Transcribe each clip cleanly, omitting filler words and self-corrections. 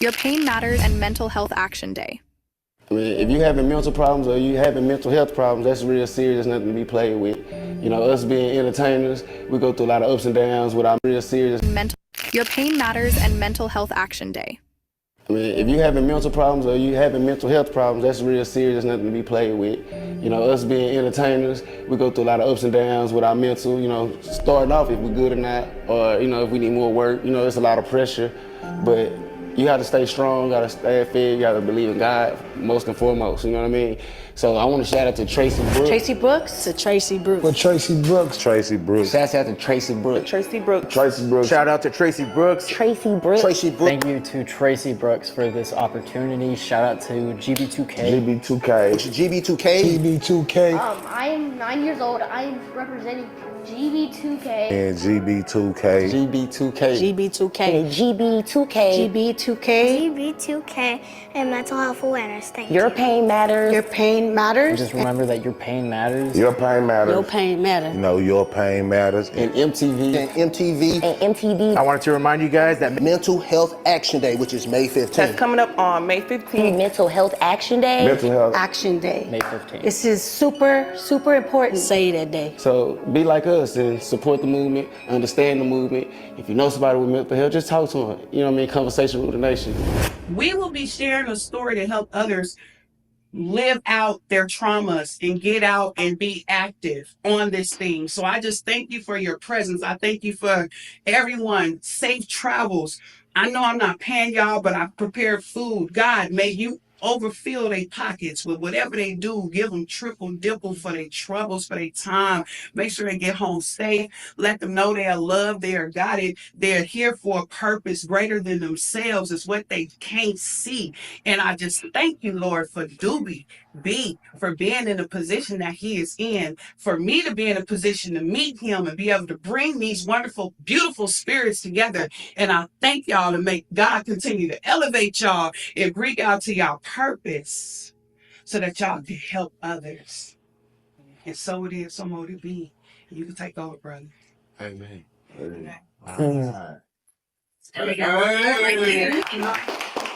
Your Pain Matters and Mental Health Action Day. I mean, if you having mental problems or you having mental health problems, that's real serious, nothing to be played with. You know, us being entertainers, we go through a lot of ups and downs with our real serious. Your Pain Matters and Mental Health Action Day. I mean, if you having mental problems or you having mental health problems, that's real serious, nothing to be played with. You know, us being entertainers, we go through a lot of ups and downs with our mental, you know, starting off if we're good or not, or, you know, if we need more work, you know, there's a lot of pressure. But you have to stay strong, gotta stay fed, you gotta believe in God, most and foremost, you know what I mean? So I want to shout out to Tracy Brooks. Tracy Brooks? To Tracy Brooks. For Tracy Brooks. Tracy Brooks. Shout out to Tracy Brooks. Tracy Brooks. Tracy Brooks. Shout out to Tracy Brooks. Tracy Brooks. Tracy Brooks. Thank you to Tracy Brooks for this opportunity. Shout out to GB2K. GB2K. Which is GB2K. GB2K. I am 9 years old. I am representing GB2K. And GB2K. GB2K. GB2K. GB2K. GB2K. GB2K and mental health awareness. Thank you. Your pain matters. Your pain matters. Just remember that your pain matters. Your pain matters. Your pain matters. You know, your pain matters. And MTV. And MTV. And MTV. I wanted to remind you guys that Mental Health Action Day, which is May 15th. That's coming up on May 15th. Mental Health Action Day. Mental Health Action Day. May 15th. This is super, super important. Say that day. So be like us and support the movement, understand the movement. If you know somebody with mental health, just talk to them. You know what I mean? Conversation with the nation. We will be sharing a story to help others live out their traumas and get out and be active on this thing. So I just thank you for your presence. I thank you for everyone. Safe travels. I know I'm not paying y'all, but I prepared food. God, may you overfill their pockets with whatever they do. Give them triple dipple for their troubles, for their time. Make sure they get home safe. Let them know they are loved, they are guided, they're here for a purpose greater than themselves. Is what they can't see. And I just thank you, Lord, for Doobie B, for being in the position that he is in, for me to be in a position to meet him and be able to bring these wonderful, beautiful spirits together. And I thank y'all to make God continue to elevate y'all and bring y'all to y'all purpose so that y'all can help others. And so it is, so mote it be. You can take over, brother. Amen.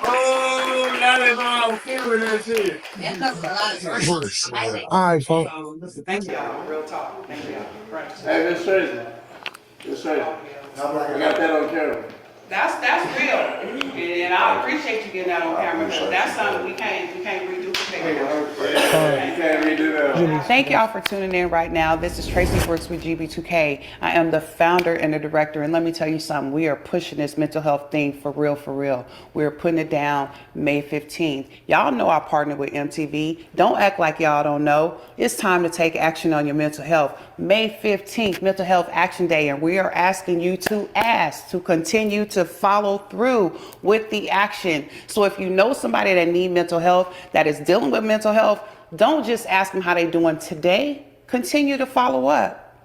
Oh, that is all feeling that shit. All right, folks. Listen, thank y'all. Real talk. Thank y'all. Right. Hey, Miss Tracy. Miss Tracy. I got that on camera. That's real. And I appreciate you getting that on camera because that's something we can't reduplicate. You can't redo that. Thank y'all for tuning in right now. This is Tracy Brooks with GB2K. I am the founder and the director, and let me tell you something. We are pushing this mental health thing for real, for real. We're putting it down May 15th. Y'all know I partnered with MTV. Don't act like y'all don't know. It's time to take action on your mental health. May 15th, Mental Health Action Day, and we are asking you to continue to follow through with the action. So if you know somebody that needs mental health, that is dealing with mental health, don't just ask them how they're doing today. Continue to follow up.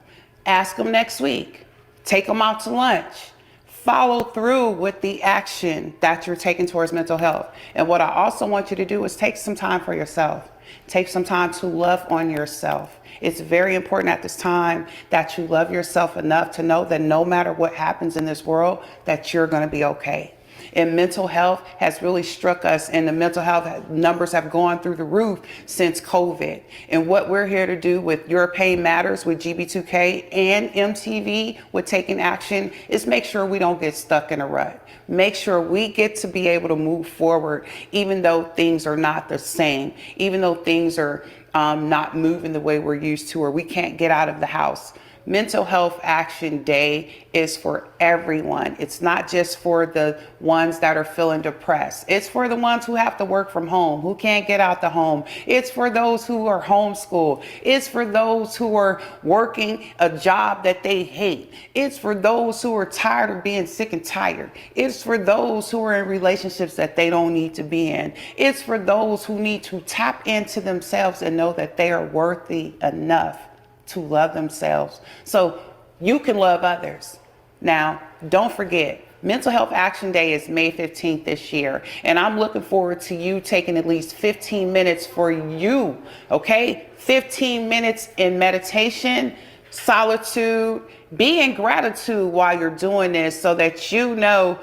Ask them next week. Take them out to lunch. Follow through with the action that you're taking towards mental health. And what I also want you to do is take some time for yourself. Take some time to love on yourself. It's very important at this time that you love yourself enough to know that no matter what happens in this world, that you're going to be okay. And mental health has really struck us, and the mental health numbers have gone through the roof since COVID. And what we're here to do with Your Pain Matters with GB2K and MTV with Taking Action is make sure we don't get stuck in a rut. Make sure we get to be able to move forward, even though things are not the same, even though things are not moving the way we're used to, or we can't get out of the house. Mental Health Action Day is for everyone. It's not just for the ones that are feeling depressed. It's for the ones who have to work from home, who can't get out the home. It's for those who are homeschooled. It's for those who are working a job that they hate. It's for those who are tired of being sick and tired. It's for those who are in relationships that they don't need to be in. It's for those who need to tap into themselves and know that they are worthy enough to love themselves so you can love others. Now, don't forget, Mental Health Action Day is May 15th this year, and I'm looking forward to you taking at least 15 minutes for you, okay? 15 minutes in meditation, solitude, be in gratitude while you're doing this so that you know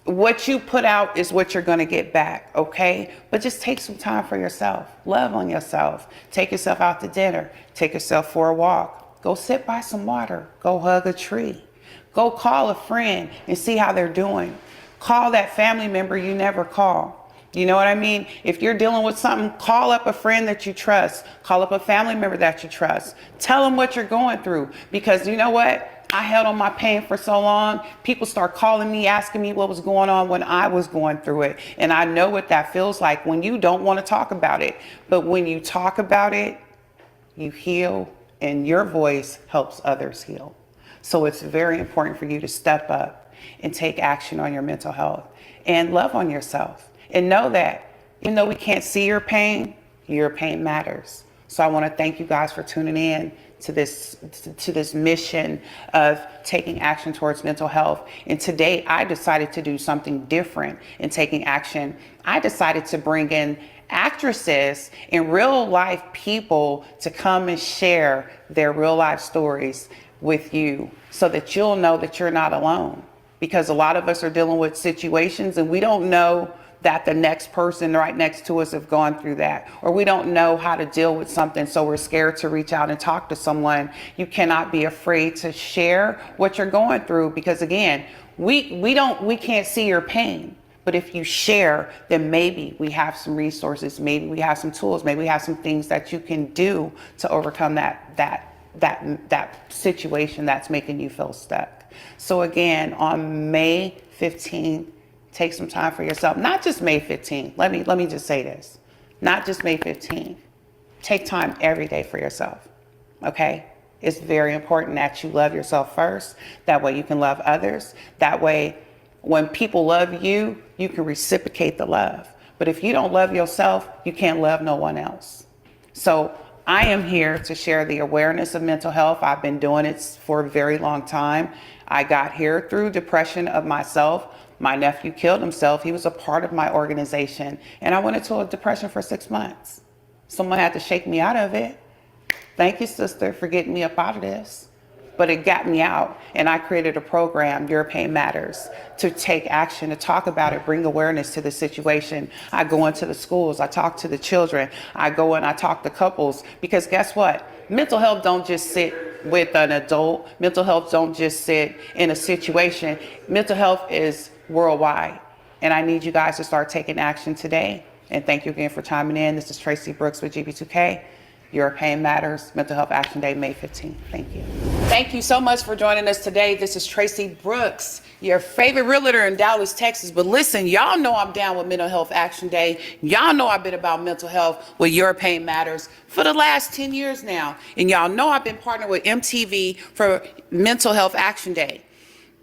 what you put out is what you're going to get back, okay? But just take some time for yourself. Love on yourself. Take yourself out to dinner. Take yourself for a walk. Go sit by some water. Go hug a tree. Go call a friend and see how they're doing. Call that family member you never call. You know what I mean? If you're dealing with something, call up a friend that you trust. Call up a family member that you trust. Tell them what you're going through, because you know what? I held on my pain for so long. People start calling me, asking me what was going on when I was going through it. And I know what that feels like when you don't want to talk about it. But when you talk about it, you heal, and your voice helps others heal. So it's very important for you to step up and take action on your mental health and love on yourself. And know that even though we can't see your pain matters. So I want to thank you guys for tuning in to this mission of taking action towards mental health. And today I decided to do something different in taking action. I decided to bring in actresses and real life people to come and share their real life stories with you so that you'll know that you're not alone. Because a lot of us are dealing with situations and we don't know that the next person right next to us have gone through that, or we don't know how to deal with something, so we're scared to reach out and talk to someone. You cannot be afraid to share what you're going through, because again, we can't see your pain. But if you share, then maybe we have some resources, maybe we have some tools, maybe we have some things that you can do to overcome that situation that's making you feel stuck. So again, on May 15th, take some time for yourself. Not just May 15th. Let me just say this. Not just May 15th. Take time every day for yourself. Okay? It's very important that you love yourself first. That way you can love others. That way when people love you, you can reciprocate the love. But if you don't love yourself, you can't love no one else. So I am here to share the awareness of mental health. I've been doing it for a very long time. I got here through depression of myself. My nephew killed himself. He was a part of my organization. And I went into a depression for 6 months. Someone had to shake me out of it. Thank you, sister, for getting me up out of this. But it got me out. And I created a program, Your Pain Matters, to take action, to talk about it, bring awareness to the situation. I go into the schools. I talk to the children. I go and I talk to couples. Because guess what? Mental health don't just sit with an adult. Mental health don't just sit in a situation. Mental health is worldwide. And I need you guys to start taking action today. And thank you again for chiming in. This is Tracy Brooks with GB2K. Your Pain Matters, Mental Health Action Day, May 15th. Thank you. Thank you so much for joining us today. This is Tracy Brooks, your favorite realtor in Dallas, Texas. But listen, y'all know I'm down with Mental Health Action Day. Y'all know I've been about mental health with Your Pain Matters for the last 10 years now. And y'all know I've been partnered with MTV for Mental Health Action Day.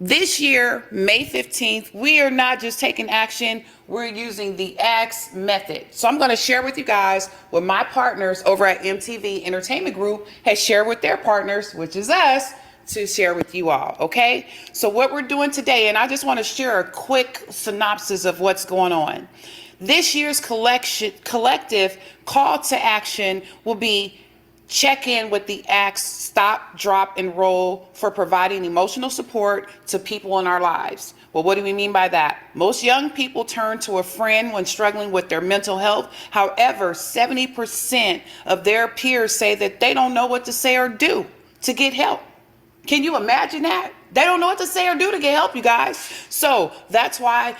This year, May 15th, we are not just taking action, we're using the ASK method. So I'm gonna share with you guys what my partners over at MTV Entertainment Group has shared with their partners, which is us, to share with you all, okay? So what we're doing today, and I just wanna share a quick synopsis of what's going on. This year's collective call to action will be check in with the ASK Stop, Drop, and Roll for providing emotional support to people in our lives. Well, what do we mean by that? Most young people turn to a friend when struggling with their mental health. However, 70% of their peers say that they don't know what to say or do to get help. Can you imagine that? They don't know what to say or do to get help, you guys. So that's why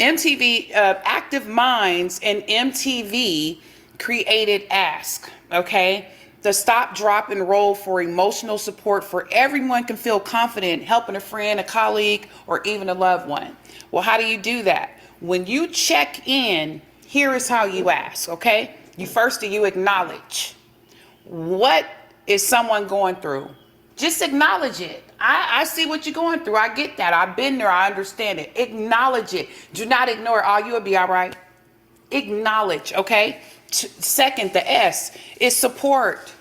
MTV, Active Minds and MTV created ASK, okay? The Stop, Drop, and Roll for emotional support for everyone can feel confident helping a friend, a colleague, or even a loved one. Well, how do you do that? When you check in, here is how you ask, okay? You acknowledge. What is someone going through? Just acknowledge it. I see what you're going through. I get that. I've been there. I understand it. Acknowledge it. Do not ignore it. Oh, you'll be all right. Acknowledge, okay? Second, the S is support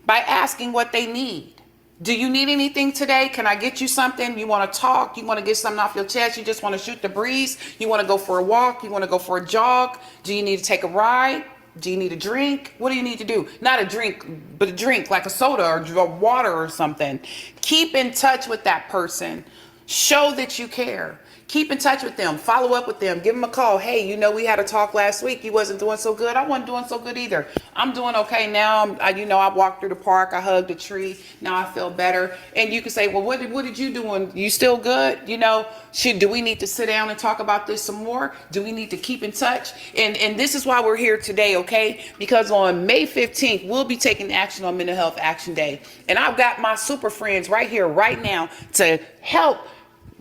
by asking what they need. Do you need anything today? Can I get you something? You want to talk? You want to get something off your chest? You just want to shoot the breeze? You want to go for a walk? You want to go for a jog? Do you need to take a ride? Do you need a drink? What do you need to do? Not a drink, but a drink like a soda or water or something. Keep in touch with that person. Show that you care. Keep in touch with them, follow up with them, give them a call. Hey, you know, we had a talk last week. You wasn't doing so good. I wasn't doing so good either. I'm doing okay now. I walked through the park. I hugged a tree. Now I feel better. And you can say, well, what did you do? And you still good? You know, do we need to sit down and talk about this some more? Do we need to keep in touch? And this is why we're here today, okay? Because on May 15th, we'll be taking action on Mental Health Action Day. And I've got my super friends right here, right now to help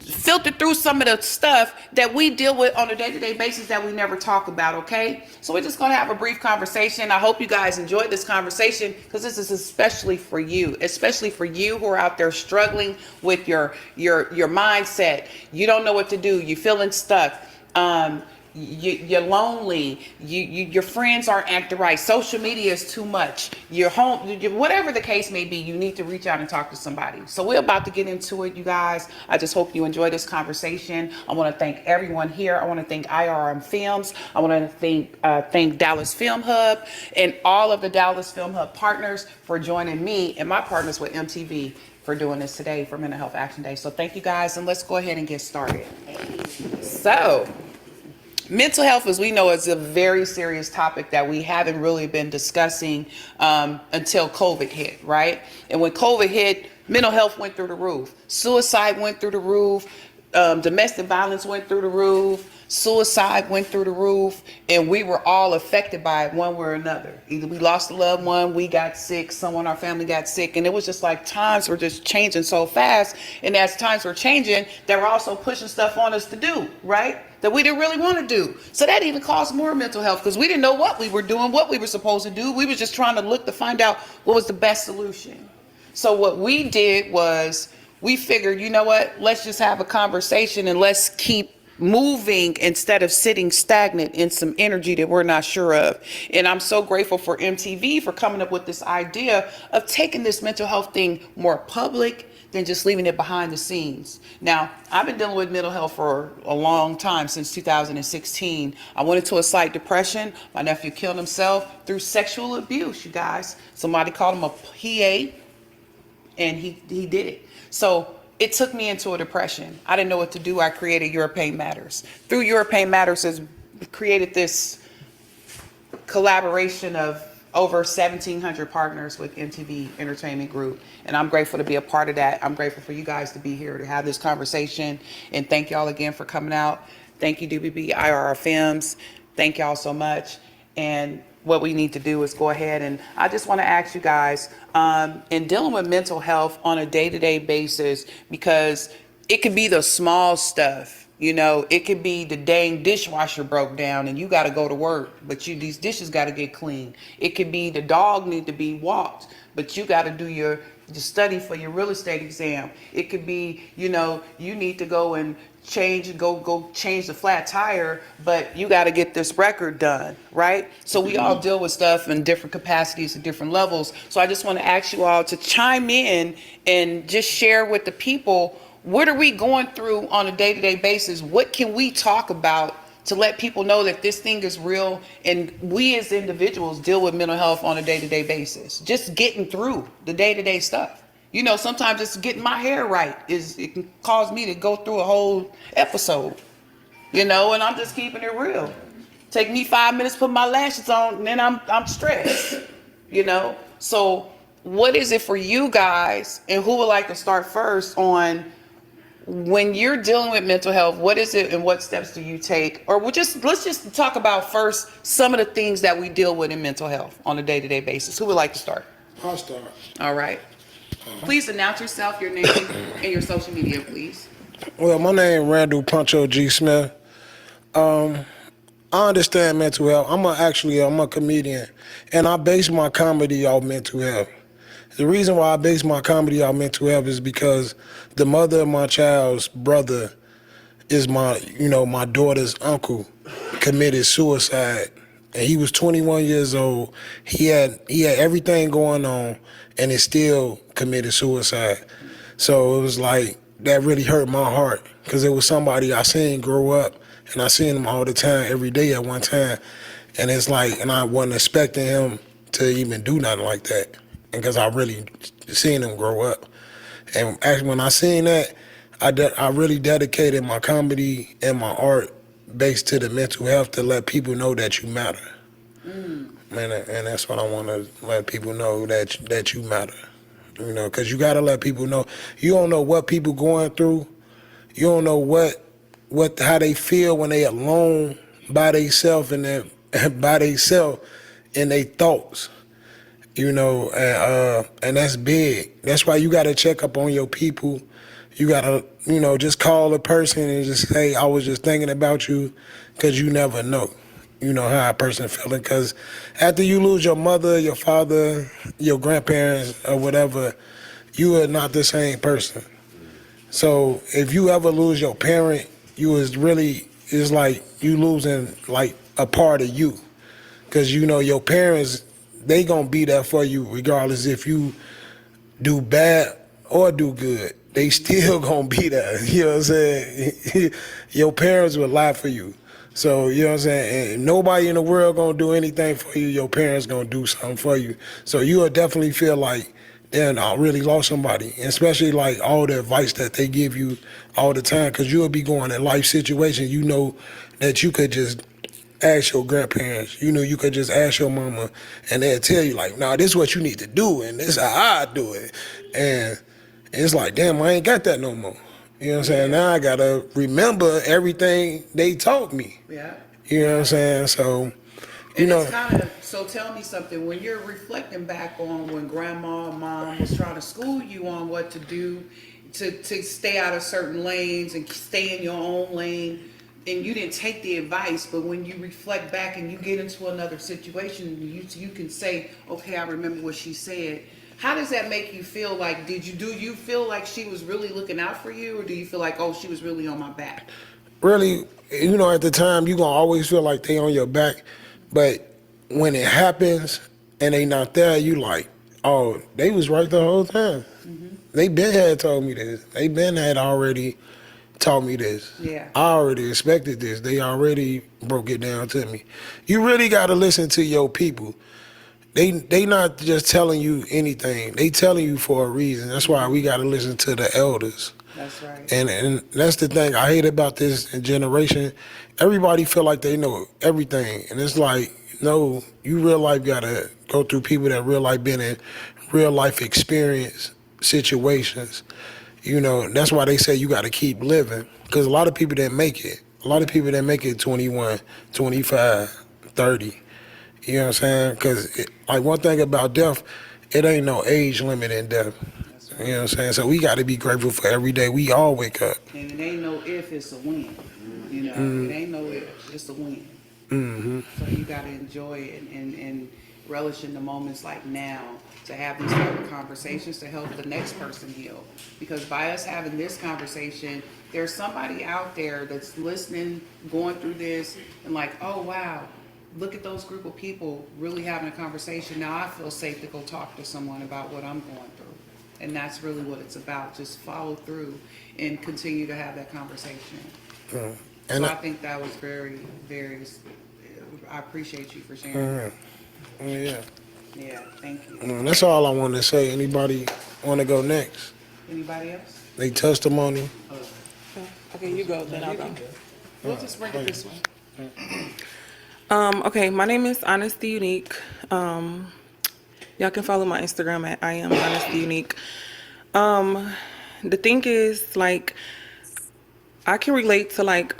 filter through some of the stuff that we deal with on a day-to-day basis that we never talk about, okay? So we're just gonna have a brief conversation. I hope you guys enjoyed this conversation because this is especially for you who are out there struggling with your mindset. You don't know what to do. You're feeling stuck. You're lonely. Your friends aren't acting right. Social media is too much. You're home. Whatever the case may be, you need to reach out and talk to somebody. So we're about to get into it, you guys. I just hope you enjoy this conversation. I want to thank everyone here. I want to thank IRM Films. I want to thank Dallas Film Hub and all of the Dallas Film Hub partners for joining me and my partners with MTV for doing this today for Mental Health Action Day. So thank you guys, and let's go ahead and get started. So, mental health, as we know, is a very serious topic that we haven't really been discussing until COVID hit, right? And when COVID hit, mental health went through the roof. Suicide went through the roof. Domestic violence went through the roof. Suicide went through the roof. And we were all affected by it one way or another. Either we lost a loved one, we got sick, someone in our family got sick. And it was just like times were just changing so fast. And as times were changing, they were also pushing stuff on us to do, right? That we didn't really want to do. So that even caused more mental health because we didn't know what we were doing, what we were supposed to do. We were just trying to look to find out what was the best solution. So what we did was we figured, you know what, let's just have a conversation and let's keep moving instead of sitting stagnant in some energy that we're not sure of. And I'm so grateful for MTV for coming up with this idea of taking this mental health thing more public than just leaving it behind the scenes. Now, I've been dealing with mental health for a long time, since 2016. I went into a slight depression. My nephew killed himself through sexual abuse, you guys. Somebody called him a PA, and he did it. So it took me into a depression. I didn't know what to do. I created Your Pain Matters. Through Your Pain Matters has created this collaboration of over 1,700 partners with MTV Entertainment Group. And I'm grateful to be a part of that. I'm grateful for you guys to be here to have this conversation. And thank y'all again for coming out. Thank you, DBB, IRR Films. Thank y'all so much. And what we need to do is go ahead, and I just want to ask you guys, in dealing with mental health on a day-to-day basis, because it could be the small stuff, you know, it could be the dang dishwasher broke down and you got to go to work, but these dishes got to get clean. It could be the dog need to be walked, but you got to do your study for your real estate exam. It could be, you know, you need to go and change the flat tire, but you got to get this record done, right? So we all deal with stuff in different capacities and different levels. So I just want to ask you all to chime in and just share with the people, what are we going through on a day-to-day basis? What can we talk about to let people know that this thing is real, and we as individuals deal with mental health on a day-to-day basis, just getting through the day-to-day stuff. You know, sometimes just getting my hair right it can cause me to go through a whole episode, you know, and I'm just keeping it real. Take me 5 minutes, put my lashes on, and then I'm stressed, you know. So what is it for you guys, and who would like to start first on when you're dealing with mental health? What is it and what steps do you take? Or let's just talk about first some of the things that we deal with in mental health on a day-to-day basis. Who would like to start? I'll start. All right. Please announce yourself, your name, and your social media, please. Well, my name is Randall Puncho G. Smith. I understand mental health. I'm a comedian, and I base my comedy off mental health. The reason why I base my comedy off mental health is because the mother of my child's brother is my daughter's uncle committed suicide. And he was 21 years old. He had everything going on, and he still committed suicide. So it was like, that really hurt my heart, because it was somebody I seen grow up, and I seen him all the time, every day at one time. And it's like, and I wasn't expecting him to even do nothing like that, because I really seen him grow up. And actually, when I seen that, I really dedicated my comedy and my art based to the mental health to let people know that you matter. And that's what I want to let people know, that you matter. You know, because you got to let people know. You don't know what people going through. You don't know how they feel when they alone by themselves and by themselves in their thoughts. You know, and that's big. That's why you got to check up on your people. You got to, you know, just call a person and just say, I was just thinking about you, because you never know, you know, how a person feeling. Because after you lose your mother, your father, your grandparents, or whatever, you are not the same person. So if you ever lose your parent, it's like you losing like a part of you. Because, you know, your parents, they going to be there for you regardless if you do bad or do good. They still going to be there. You know what I'm saying? Your parents will lie for you. So, you know what I'm saying? And nobody in the world going to do anything for you. Your parents going to do something for you. So you will definitely feel like, damn, I really lost somebody. And especially like all the advice that they give you all the time, because you'll be going in life situations, you know, that you could just ask your grandparents, you know, you could just ask your mama, and they'll tell you like, nah, this is what you need to do, and this is how I do it. And it's like, damn, I ain't got that no more. You know what I'm saying? Now I gotta remember everything they taught me. Yeah. You know what I'm saying? So, you know. It's kind of, so tell me something, when you're reflecting back on when grandma and mom was trying to school you on what to do to stay out of certain lanes and stay in your own lane, and you didn't take the advice, but when you reflect back and you get into another situation, you can say, okay, I remember what she said. How does that make you feel? Like, do you feel like she was really looking out for you, or do you feel like, oh, she was really on my back? Really, you know, at the time, you're going to always feel like they on your back. But when it happens and they not there, you like, oh, they was right the whole time. They been had told me this. They been had already taught me this. Yeah. I already expected this. They already broke it down to me. You really got to listen to your people. They not just telling you anything. They telling you for a reason. That's why we got to listen to the elders. That's right. And that's the thing I hate about this generation. Everybody feel like they know everything. And it's like, no, you real life got to go through people that real life been in real life experience situations. You know, that's why they say you got to keep living. Because a lot of people didn't make it. A lot of people didn't make it 21, 25, 30. You know what I'm saying? Because like one thing about death, it ain't no age limit in death. You know what I'm saying? So we got to be grateful for every day we all wake up. And it ain't no if, it's a win. You know, it ain't no if, it's a win. So you got to enjoy it and relish in the moments like now, to have these type of conversations to help the next person heal. Because by us having this conversation, there's somebody out there that's listening, going through this, and like, oh wow, look at those group of people really having a conversation. Now I feel safe to go talk to someone about what I'm going through. And that's really what it's about. Just follow through and continue to have that conversation. And So I think that was very, very, I appreciate you for sharing. yeah. Yeah, thank you. That's all I wanted to say. Anybody want to go next? Anybody else? They testimony. Okay, you go, then I'll go. We'll just bring it this way. Okay, my name is Honesty Unique. Y'all can follow my Instagram at I am Honesty Unique. The thing is, like, I can relate to like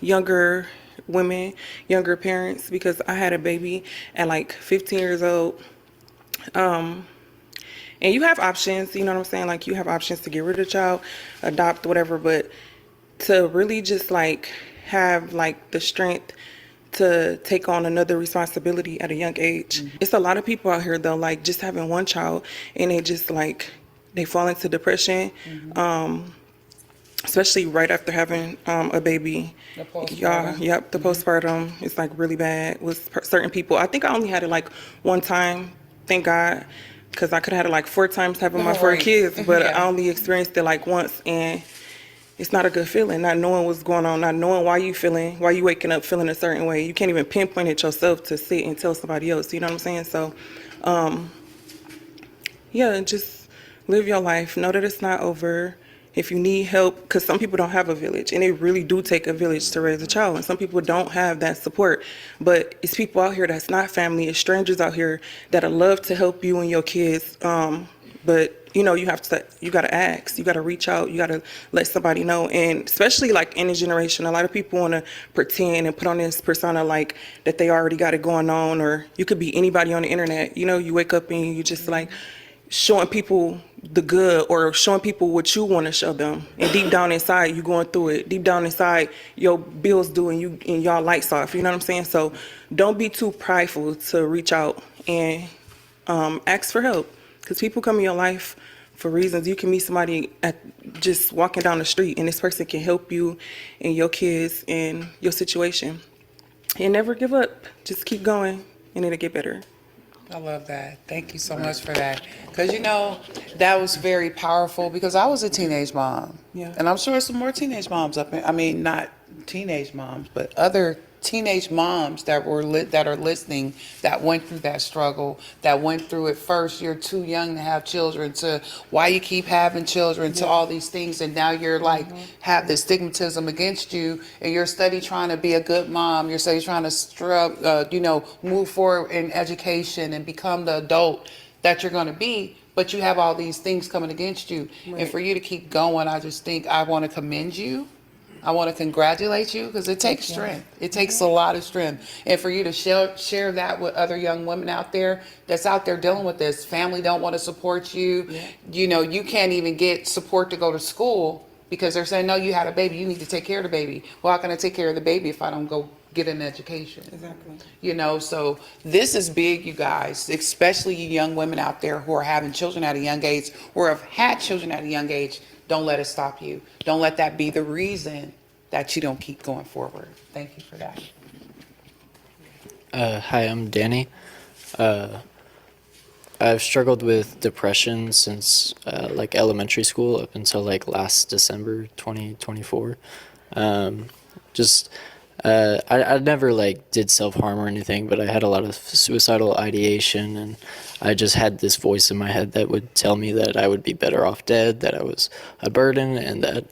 younger women, younger parents, because I had a baby at like 15 years old. And you have options, you know what I'm saying? Like, you have options to get rid of the child, adopt, whatever, but to really just like have like the strength to take on another responsibility at a young age. It's a lot of people out here though, like just having one child and they just like, they fall into depression, especially right after having a baby. The postpartum. Y'all, yep, the postpartum is like really bad with certain people. I think I only had it like one time, thank God, because I could have had it like 4 times having my 4 kids, but Yeah. I only experienced it like once, and it's not a good feeling, not knowing what's going on, not knowing why you waking up feeling a certain way. You can't even pinpoint it yourself to sit and tell somebody else, you know what I'm saying? So, yeah, just live your life. Know that it's not over. if you need help, because some people don't have a village, and it really do take a village to raise a child, and some people don't have that support. But it's people out here that's not family, it's strangers out here that'll love to help you and your kids. But you know, you gotta ask, you gotta reach out, you gotta let somebody know. And especially like in this generation, a lot of people wanna pretend and put on this persona like that they already got it going on, or you could be anybody on the internet. You know, you wake up and you just like showing people the good or showing people what you wanna show them. And deep down inside, you going through it. Deep down inside, your bills due and y'all lights off, you know what I'm saying? So don't be too prideful to reach out and ask for help. Because people come in your life for reasons. You can meet somebody just walking down the street, and this person can help you and your kids and your situation. And never give up. Just keep going, and it'll get better. I love that. Thank you so much for that. Because, you know, that was very powerful because I was a teenage mom. Yeah. And I'm sure some more teenage moms I mean, not teenage moms, but other teenage moms that that are listening that went through that struggle, that went through it first. You're too young to have children, to why you keep having children, to all these things, and now you're like have this stigmatism against you, and you're study trying to be a good mom. You're study trying to move forward in education and become the adult that you're going to be. But you have all these things coming against you, and for you to keep going, I just think I want to commend you. I want to congratulate you because it takes strength. It takes a lot of strength. And for you to share that with other young women out there that's out there dealing with this. Family don't want to support you. Yeah. You know, you can't even get support to go to school because they're saying, no, you had a baby. You need to take care of the baby. Well, how can I take care of the baby if I don't go get an education? Exactly. You know, so this is big, you guys, especially you young women out there who are having children at a young age or have had children at a young age. Don't let it stop you. Don't let that be the reason that you don't keep going forward. Thank you for that. Hi, I'm Danny. I've struggled with depression since like elementary school up until like last December 2024. I never like did self-harm or anything, but I had a lot of suicidal ideation, and I just had this voice in my head that would tell me that I would be better off dead, that I was a burden, and that,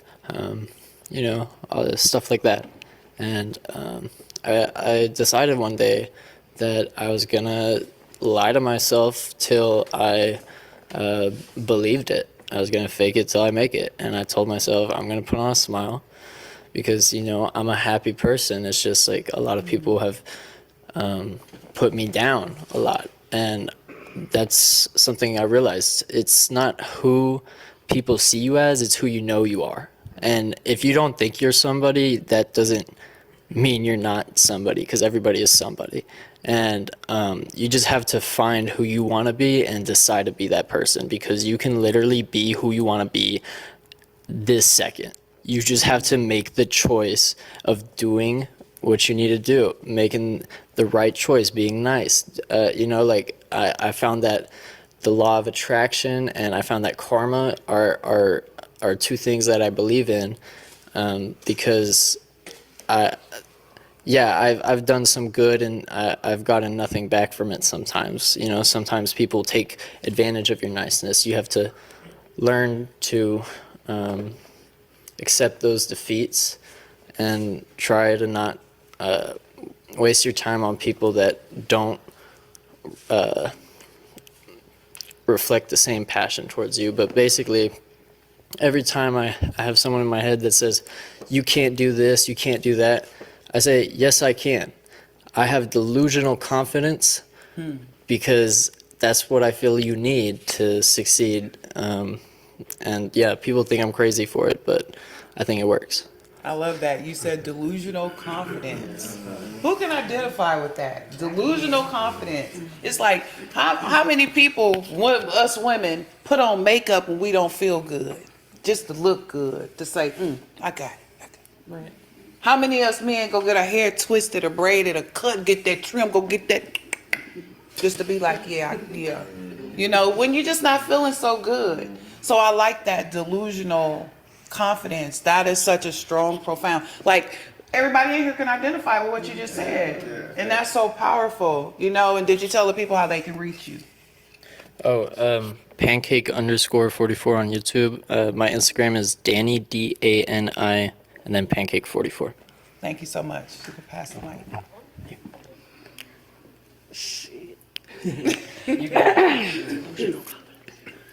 all this stuff like that. And I decided one day that I was gonna lie to myself till I believed it. I was gonna fake it till I make it. And I told myself I'm gonna put on a smile because, I'm a happy person. It's just like a lot of people have put me down a lot. And that's something I realized. It's not who people see you as, it's who you know you are. And if you don't think you're somebody, that doesn't mean you're not somebody, because everybody is somebody. And you just have to find who you want to be and decide to be that person, because you can literally be who you want to be this second. You just have to make the choice of doing what you need to do, making the right choice, being nice. I found that the law of attraction and I found that karma are two things that I believe in, because I've done some good and I've gotten nothing back from it sometimes. Sometimes people take advantage of your niceness. You have to learn to accept those defeats and try to not waste your time on people that don't reflect the same passion towards you. But basically, every time I have someone in my head that says, you can't do this, you can't do that, I say, yes, I can. I have delusional confidence because that's what I feel you need to succeed. And yeah, people think I'm crazy for it, but I think it works. I love that. You said delusional confidence. Who can identify with that? Delusional confidence. It's like, how many people, us women, put on makeup when we don't feel good? Just to look good. To say, I got it. Right. How many of us men go get our hair twisted or braided or cut, get that trim, go get that, just to be like, yeah. When you're just not feeling so good. So I like that delusional confidence. That is such a strong, profound, like everybody in here can identify with what you just said. And that's so powerful, and did you tell the people how they can reach you? Pancake_44 on YouTube. My Instagram is Danny DANI and then Pancake44. Thank you so much. You can pass the mic.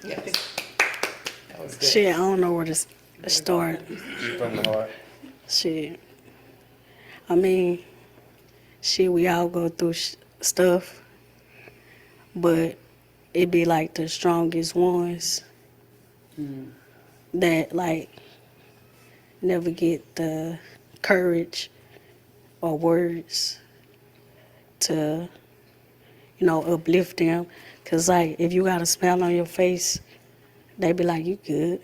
Yes. That was good. Shit, I don't know where to start. From the heart. Shit. I mean, shit, we all go through stuff, but it be like the strongest ones that like never get the courage or words to, you know, uplift them. Cause like if you got a smile on your face, they be like, you good.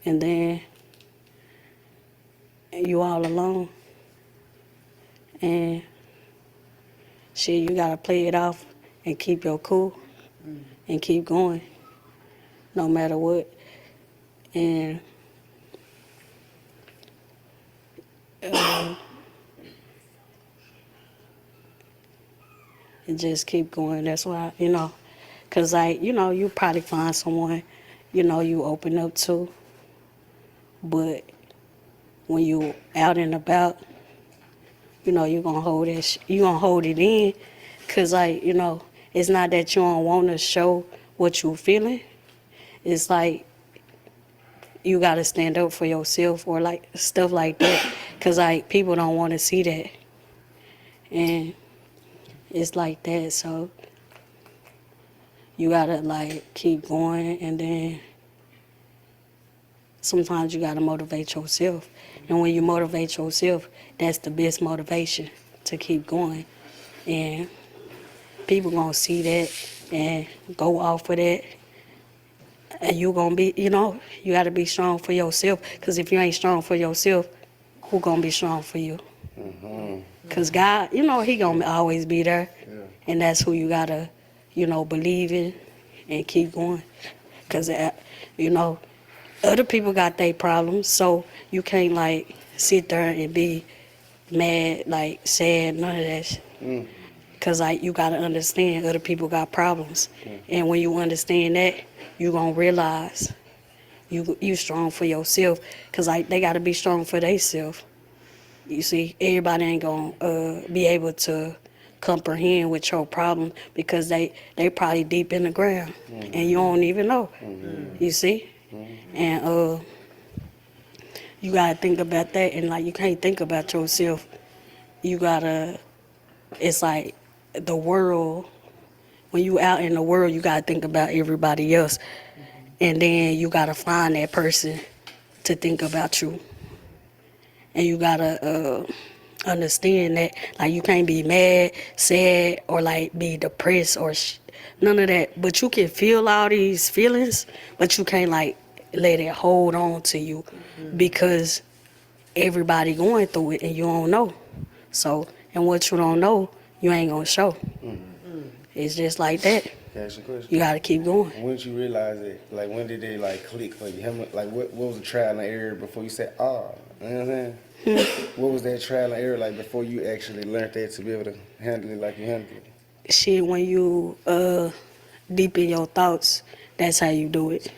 And then you all alone. And shit, you gotta play it off and keep your cool and keep going no matter what. And and just keep going. That's why, you know, because, like, you know, you probably find someone, you know, you open up to. But when you out and about, you know, you're going to hold it, you going to hold it in. Because, like, you know, it's not that you don't want to show what you're feeling. It's like you got to stand up for yourself or, like, stuff like that. Because, like, people don't want to see that. And it's like that, so you gotta like keep going, and then sometimes you gotta motivate yourself. And when you motivate yourself, that's the best motivation to keep going. And people gonna see that and go off of that. And you gonna be, you know, you gotta be strong for yourself. Cause if you ain't strong for yourself, who gonna be strong for you? Cause God, you know, He gonna always be there. And that's who you gotta, you know, believe in and keep going. Cause, you know, other people got their problems, so you can't like sit there and be mad, like sad, none of that shit. Cause like you gotta understand other people got problems. And when you understand that, you gonna realize you strong for yourself. Cause like they gotta be strong for themselves. You see, everybody ain't gonna be able to comprehend with your problem because they probably deep in the ground and you don't even know. You see? And you gotta think about that, and like you can't think about yourself. You gotta, it's like the world, when you out in the world, you gotta think about everybody else. And then you gotta find that person to think about you. And you gotta understand that, like, you can't be mad, sad, or like be depressed or none of that. But you can feel all these feelings, but you can't like let it hold on to you because everybody going through it and you don't know. So, and what you don't know, you ain't gonna show. It's just like that. Can I ask you a question? You gotta keep going. When did you realize it? Like, when did it like click for you? How much, like, what was the trial and error before you said, oh, you know what I'm saying? What was that trial and error like before you actually learned that to be able to handle it like you handled it? Shit, when you deep in your thoughts, that's how you do it.